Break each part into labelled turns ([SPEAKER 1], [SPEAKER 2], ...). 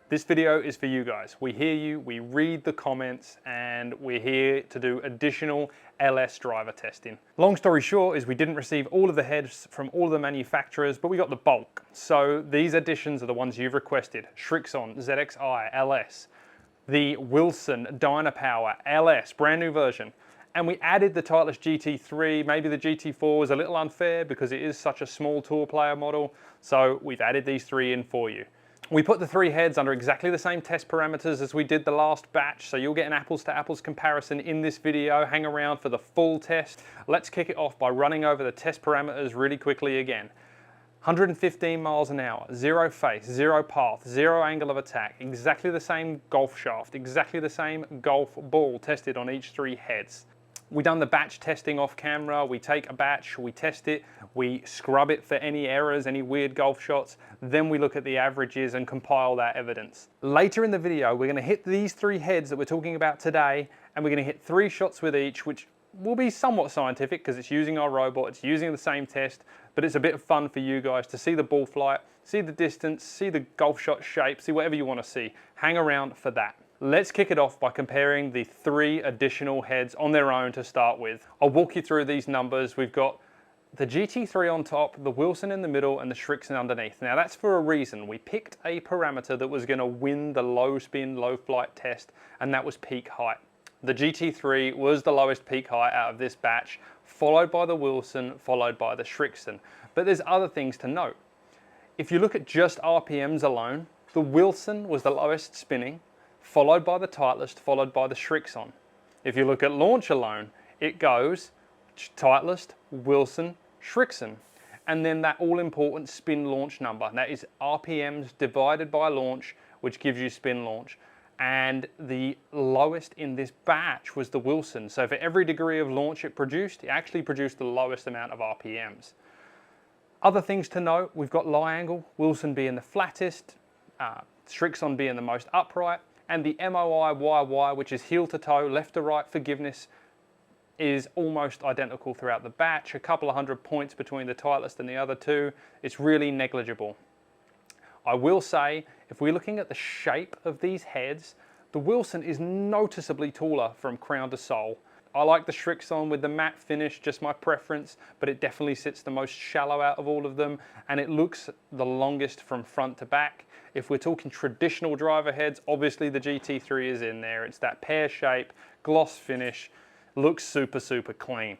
[SPEAKER 1] This video is for you guys. We hear you, we read the comments, and we're here to do additional LS driver testing. Long story short is we didn't receive all of the heads from all of the manufacturers, but we got the bulk. So these additions are the ones you've requested. Srixon, ZXi, LS, the Wilson Dynapower, LS, brand new version. And we added the Titleist GT3, maybe the GT4 was a little unfair because it is such a small tour player model. So we've added these three in for you. We put the three heads under exactly the same test parameters as we did the last batch, so you'll get an apples to apples comparison in this video. Hang around for the full test. Let's kick it off by running over the test parameters really quickly again. 115 miles an hour, zero face, zero path, zero angle of attack, exactly the same golf shaft, exactly the same golf ball tested on each three heads. We done the batch testing off camera. We take a batch, we test it, we scrub it for any errors, any weird golf shots, then we look at the averages and compile that evidence. Later in the video, we're gonna hit these three heads that we're talking about today, and we're gonna hit 3 shots with each, which will be somewhat scientific because it's using our robot, it's using the same test, but it's a bit of fun for you guys to see the ball flight, see the distance, see the golf shot shape, see whatever you wanna see. Hang around for that. Let's kick it off by comparing the 3 additional heads on their own to start with. I'll walk you through these numbers. We've got the GT3 on top, the Wilson in the middle, and the Srixon underneath. Now that's for a reason. We picked a parameter that was going to win the low spin, low flight test, and that was peak height. The GT3 was the lowest peak height out of this batch, followed by the Wilson, followed by the Srixon. But there's other things to note. If you look at just RPMs alone, the Wilson was the lowest spinning, followed by the Titleist, followed by the Srixon. If you look at launch alone, it goes Titleist, Wilson, Srixon, and then that all-important spin launch number. That is RPMs divided by launch, which gives you spin launch. And the lowest in this batch was the Wilson. So for every degree of launch it actually produced the lowest amount of RPMs. Other things to note, we've got lie angle, Wilson being the flattest, Srixon being the most upright, and the MOI YY, which is heel to toe, left to right forgiveness, is almost identical throughout the batch. A couple of 100 points between the Titleist and the other two. It's really negligible. I will say, if we're looking at the shape of these heads, the Wilson is noticeably taller from crown to sole. I like the Srixon with the matte finish, just my preference, but it definitely sits the most shallow out of all of them, and it looks the longest from front to back. If we're talking traditional driver heads, obviously the GT3 is in there. It's that pear shape, gloss finish, looks super, super clean.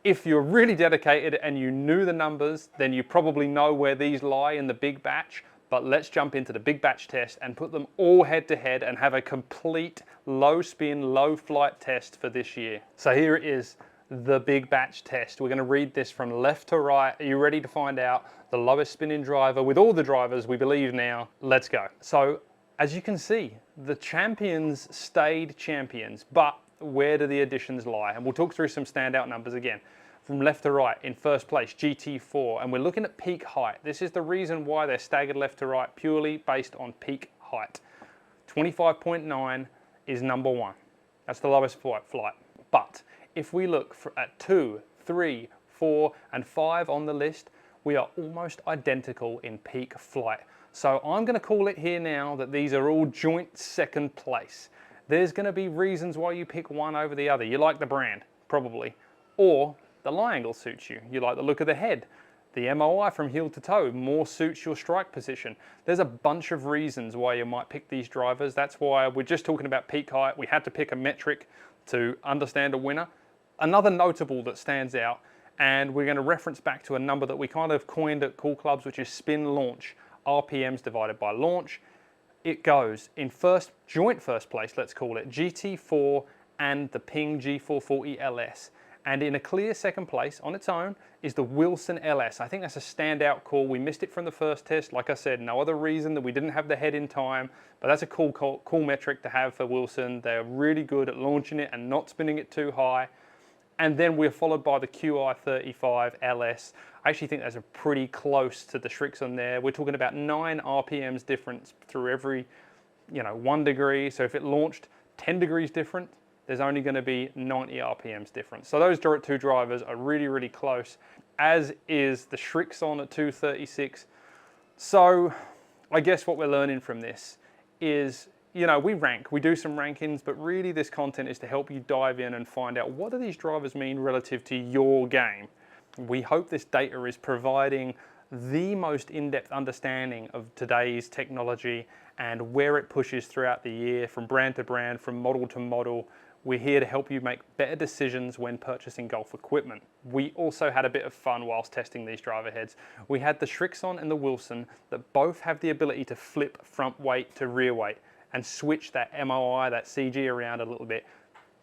[SPEAKER 1] If you're really dedicated and you knew the numbers, then you probably know where these lie in the big batch. But let's jump into the big batch test and put them all head to head and have a complete low spin, low flight test for this year. So here it is, the big batch test. We're going to read this from left to right. Are you ready to find out the lowest spinning driver with all the drivers we believe now? Let's go. So as you can see, the champions stayed champions, but where do the additions lie? And we'll talk through some standout numbers again. From left to right, in first place, GT4, and we're looking at peak height. This is the reason why they're staggered left to right, purely based on peak height. 25.9 is number 1. That's the lowest flight. But if we look at 2, 3, 4, and 5 on the list, we are almost identical in peak flight. So I'm going to call it here now that these are all joint second place. There's going to be reasons why you pick one over the other. You like the brand, probably, or the lie angle suits you. You like the look of the head. The MOI from heel to toe more suits your strike position. There's a bunch of reasons why you might pick these drivers. That's why we're just talking about peak height. We had to pick a metric to understand a winner. Another notable that stands out, and we're going to reference back to a number that we kind of coined at CoolClubs, which is spin launch, RPMs divided by launch. It goes in joint first place, let's call it, GT4 and the Ping G440 LS. And in a clear second place on its own is the Wilson LS. I think that's a standout call. We missed it from the first test. Like I said, no other reason that we didn't have the head in time, but that's a cool metric to have for Wilson. They're really good at launching it and not spinning it too high. And then we're followed by the QI35 LS. I actually think that's a pretty close to the Srixon there. We're talking about 9 RPMs difference through every, 1 degree. So if it launched 10 degrees different, there's only going to be 90 RPMs difference. So those two drivers are really, really close, as is the Srixon at 236. So I guess what we're learning from this is, you know, we do some rankings, but really this content is to help you dive in and find out what do these drivers mean relative to your game. We hope this data is providing the most in-depth understanding of today's technology and where it pushes throughout the year, from brand to brand, from model to model. We're here to help you make better decisions when purchasing golf equipment. We also had a bit of fun whilst testing these driver heads. We had the Srixon and the Wilson that both have the ability to flip front weight to rear weight and switch that MOI, that CG around a little bit.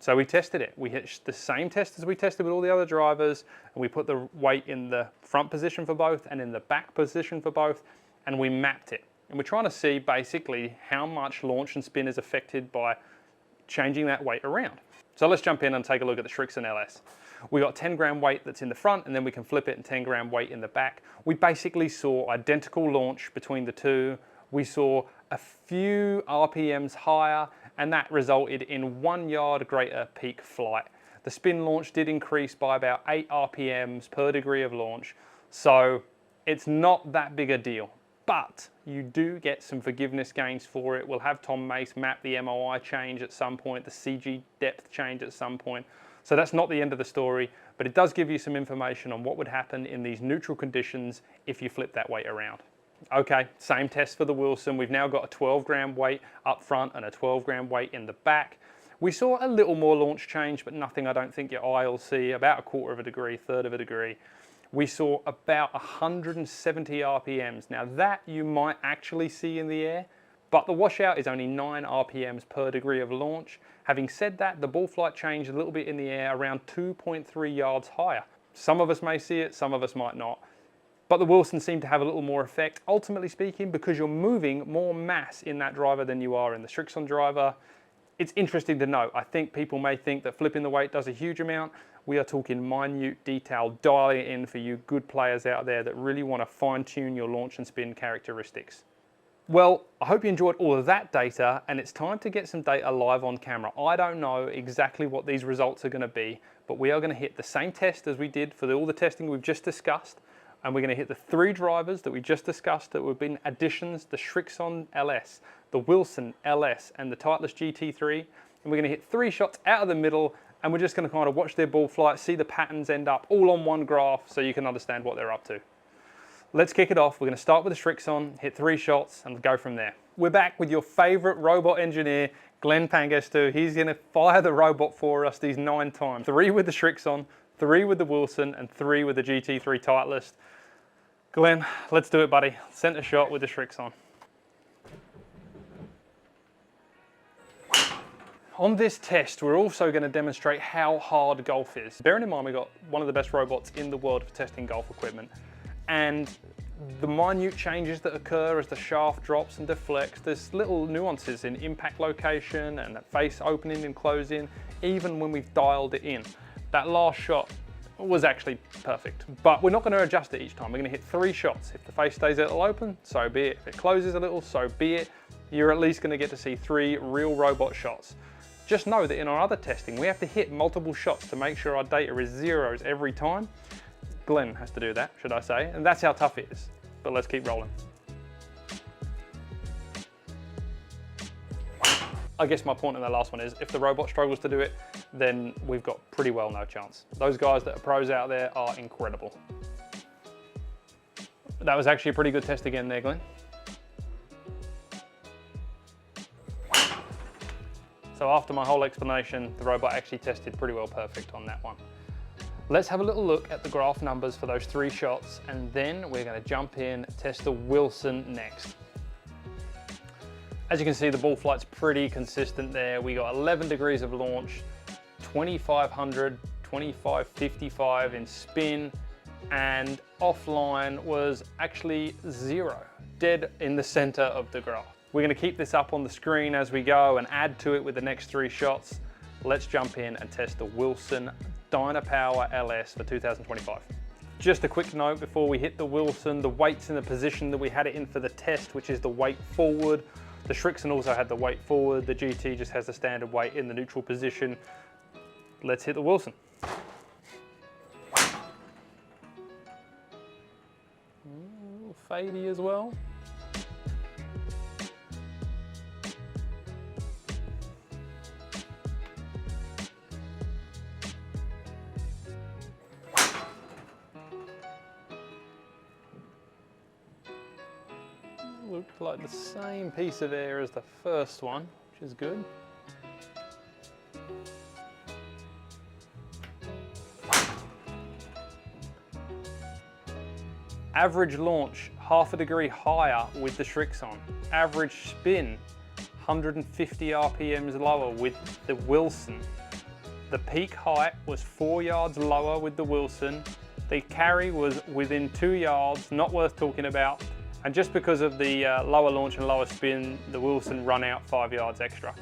[SPEAKER 1] So we tested it. We hit the same test as we tested with all the other drivers, and we put the weight in the front position for both and in the back position for both, and we mapped it. And we're trying to see basically how much launch and spin is affected by changing that weight around. So let's jump in and take a look at the Srixon LS. We got 10 gram weight that's in the front, and then we can flip it and 10 gram weight in the back. We basically saw identical launch between the two. We saw a few RPMs higher, and that resulted in 1 yard greater peak flight. The spin launch did increase by about 8 RPMs per degree of launch, so it's not that big a deal. But you do get some forgiveness gains for it. We'll have Tom Mace map the MOI change at some point, the CG depth change at some point. So that's not the end of the story, but it does give you some information on what would happen in these neutral conditions if you flip that weight around. Okay, same test for the Wilson. We've now got a 12 gram weight up front and a 12 gram weight in the back. We saw a little more launch change, but nothing I don't think your eye will see, about 1/4 of a degree, 1/3 of a degree. We saw about 170 RPMs. Now that you might actually see in the air, but the washout is only 9 RPMs per degree of launch. Having said that, the ball flight changed a little bit in the air, around 2.3 yards higher. Some of us may see it, some of us might not. But the Wilson seemed to have a little more effect, ultimately speaking, because you're moving more mass in that driver than you are in the Srixon driver. It's interesting to note. I think people may think that flipping the weight does a huge amount. We are talking minute detail, dialing it in for you good players out there that really want to fine tune your launch and spin characteristics. Well, I hope you enjoyed all of that data, and it's time to get some data live on camera. I don't know exactly what these results are going to be, but we are going to hit the same test as we did for all the testing we've just discussed, and we're going to hit the 3 drivers that we just discussed that have been additions, the Srixon LS, the Wilson LS, and the Titleist GT3, and we're going to hit 3 shots out of the middle, and we're just going to kind of watch their ball flight, see the patterns end up all on one graph so you can understand what they're up to. Let's kick it off. We're going to start with the Srixon, hit 3 shots, and go from there. We're back with your favorite robot engineer, Glenn Pangestu. He's going to fire the robot for us these 9 times. 3 with the Srixon, 3 with the Wilson, and 3 with the GT3 Titleist. Glenn, let's do it, buddy. Center shot with the Srixon. On this test, we're also going to demonstrate how hard golf is. Bearing in mind, we've got one of the best robots in the world for testing golf equipment. And the minute changes that occur as the shaft drops and deflects, there's little nuances in impact location and face opening and closing, even when we've dialed it in. That last shot was actually perfect, but we're not going to adjust it each time. We're going to hit 3 shots. If the face stays a little open, so be it. If it closes a little, so be it. You're at least going to get to see 3 real robot shots. Just know that in our other testing, we have to hit multiple shots to make sure our data is zeros every time. Glenn has to do that, should I say, and that's how tough it is. But let's keep rolling. I guess my point in the last one is if the robot struggles to do it, then we've got pretty well no chance. Those guys that are pros out there are incredible. That was actually a pretty good test again there, Glenn. So after my whole explanation, the robot actually tested pretty well perfect on that one. Let's have a little look at the graph numbers for those 3 shots, and then we're going to jump in and test the Wilson next. As you can see, the ball flight's pretty consistent there. We got 11 degrees of launch, 2500, 2555 in spin, and offline was actually 0, dead in the center of the graph. We're going to keep this up on the screen as we go and add to it with the next 3 shots. Let's jump in and test the Wilson Dynapower LS for 2025. Just a quick note before we hit the Wilson, the weight's in the position that we had it in for the test, which is the weight forward. The Srixon also had the weight forward. The GT just has the standard weight in the neutral position. Let's hit the Wilson. Fadey as well. looked like the same piece of air as the first one, which is good. Average launch, half a degree higher with the Srixon. Average spin, 150 RPMs lower with the Wilson. The peak height was 4 yards lower with the Wilson. The carry was within 2 yards, not worth talking about. And just because of the lower launch and lower spin, the Wilson run out 5 yards extra.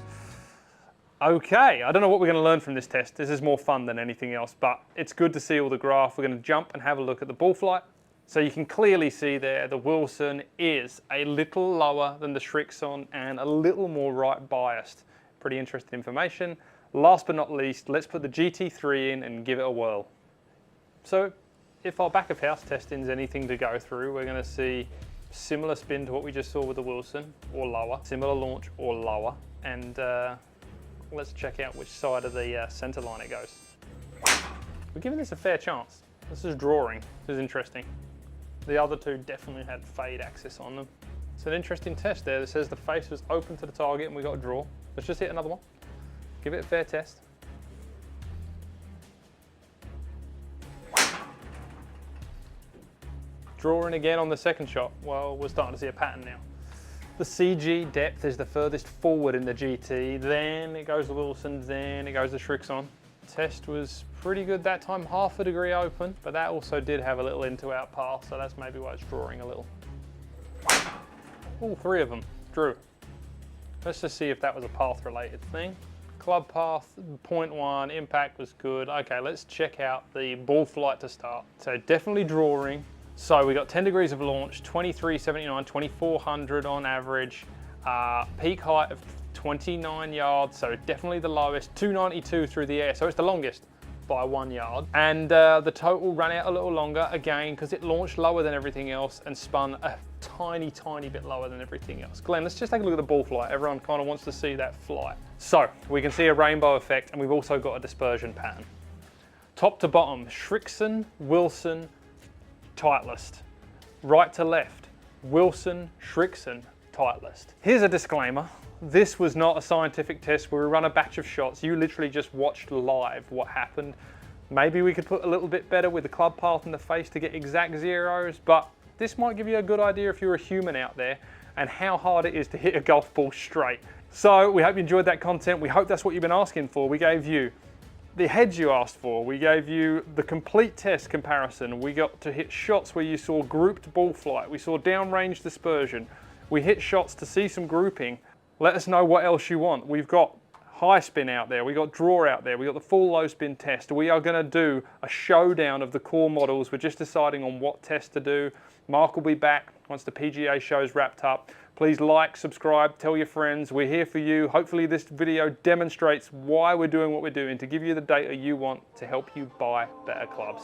[SPEAKER 1] Okay, I don't know what we're going to learn from this test. This is more fun than anything else, but it's good to see all the graph. We're going to jump and have a look at the ball flight. So you can clearly see there the Wilson is a little lower than the Srixon and a little more right biased. Pretty interesting information. Last but not least, let's put the GT3 in and give it a whirl. So if our back of house testing is anything to go through, we're going to see similar spin to what we just saw with the Wilson, or lower, similar launch or lower, and let's check out which side of the center line it goes. We're giving this a fair chance. This is drawing. This is interesting. The other two definitely had fade axis on them. It's an interesting test there that says the face was open to the target and we got a draw. Let's just hit another one. Give it a fair test. Drawing again on the second shot. Well, we're starting to see a pattern now. The CG depth is the furthest forward in the GT, then it goes the Wilson, then it goes the Srixon. Test was pretty good that time, half a degree open, but that also did have a little into out path, so that's maybe why it's drawing a little. All three of them drew. Let's just see if that was a path related thing. Club path, 0.1, impact was good. Okay, let's check out the ball flight to start. So definitely drawing. So we got 10 degrees of launch, 2379, 2400 on average, peak height of 29 yards, so definitely the lowest, 292 through the air, so it's the longest by 1 yard. And the total ran out a little longer, again, because it launched lower than everything else and spun a tiny, tiny bit lower than everything else. Glenn, let's just take a look at the ball flight. Everyone kind of wants to see that flight. So we can see a rainbow effect, and we've also got a dispersion pattern. Top to bottom, Srixon, Wilson, Titleist. Right to left, Wilson, Srixon, Titleist. Here's a disclaimer. This was not a scientific test where we run a batch of shots. You literally just watched live what happened. Maybe we could put a little bit better with the club path in the face to get exact zeros, but this might give you a good idea if you're a human out there and how hard it is to hit a golf ball straight. So we hope you enjoyed that content. We hope that's what you've been asking for. We gave you the heads you asked for. We gave you the complete test comparison. We got to hit shots where you saw grouped ball flight. We saw downrange dispersion. We hit shots to see some grouping. Let us know what else you want. We've got high spin out there. We got draw out there. We got the full low spin test. We are going to do a showdown of the core models. We're just deciding on what test to do. Mark will be back once the PGA show's wrapped up. Please like, subscribe, tell your friends. We're here for you. Hopefully this video demonstrates why we're doing what we're doing, to give you the data you want to help you buy better clubs.